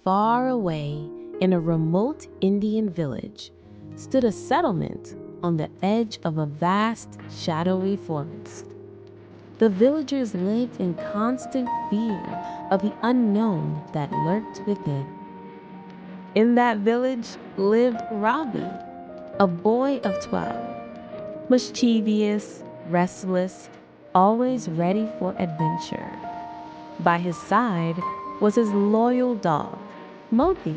Far away in a remote Indian village stood a settlement on the edge of a vast, shadowy forest. The villagers lived in constant fear of the unknown that lurked within. In that village lived Ravi, a boy of 12, mischievous, restless, always ready for adventure. By his side was his loyal dog, Moti.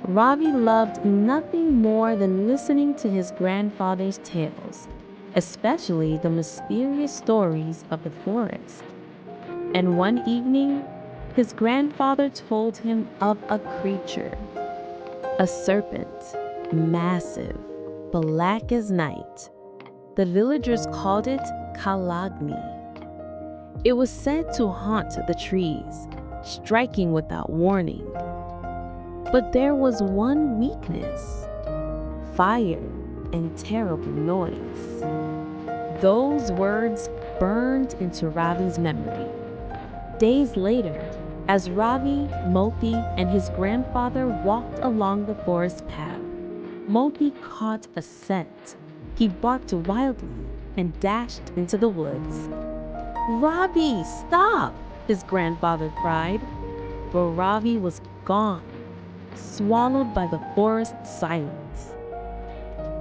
Ravi loved nothing more than listening to his grandfather's tales, especially the mysterious stories of the forest. And one evening, his grandfather told him of a creature, a serpent, massive, black as night. The villagers called it Kaalagni. It was said to haunt the trees, striking without warning. But there was one weakness: fire and terrible noise. Those words burned into Ravi's memory. Days later, as Ravi, Moti, and his grandfather walked along the forest path, Moti caught a scent. He barked wildly and dashed into the woods. "Ravi, stop!" his grandfather cried. But Ravi was gone, swallowed by the forest silence.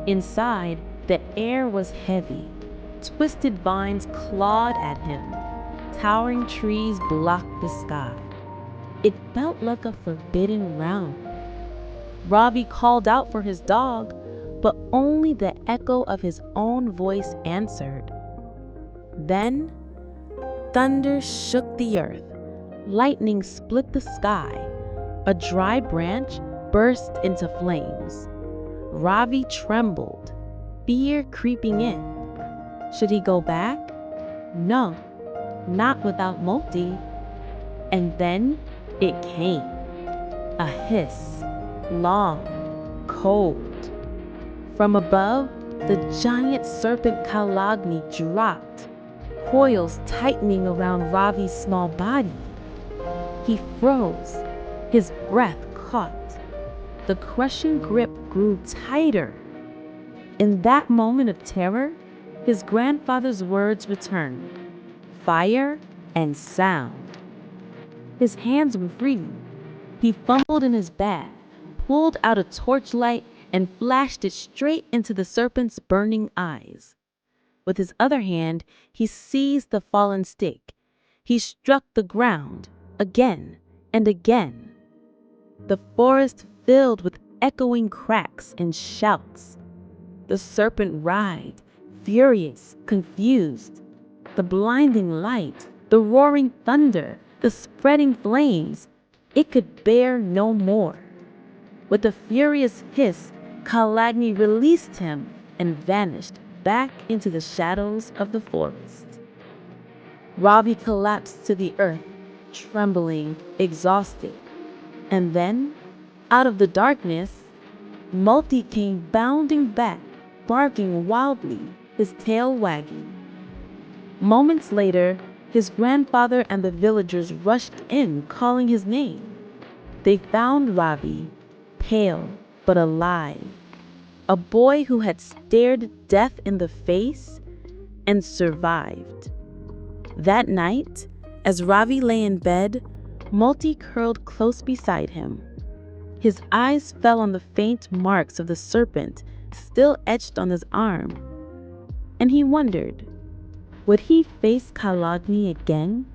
Inside, the air was heavy. Twisted vines clawed at him. Towering trees blocked the sky. It felt like a forbidden realm. Ravi called out for his dog, but only the echo of his own voice answered. Then, thunder shook the earth. Lightning split the sky. A dry branch burst into flames. Ravi trembled, fear creeping in. Should he go back? No, not without Moti. And then it came. A hiss, long, cold. From above, the giant serpent Kaalagni dropped, coils tightening around Ravi's small body. He froze, his breath caught. The crushing grip grew tighter. In that moment of terror, his grandfather's words returned: fire and sound. His hands were free. He fumbled in his bag, pulled out a torchlight, and flashed it straight into the serpent's burning eyes. With his other hand, he seized the fallen stick. He struck the ground again and again. The forest filled with echoing cracks and shouts. The serpent writhed, furious, confused. The blinding light, the roaring thunder, the spreading flames, it could bear no more. With a furious hiss, Kaalagni released him and vanished back into the shadows of the forest. Ravi collapsed to the earth, trembling, exhausted. And then, out of the darkness, Moti came bounding back, barking wildly, his tail wagging. Moments later, his grandfather and the villagers rushed in, calling his name. They found Ravi, pale but alive, a boy who had stared death in the face and survived. That night, as Ravi lay in bed, Moti curled close beside him. His eyes fell on the faint marks of the serpent still etched on his arm. And he wondered, would he face Kaalagni again?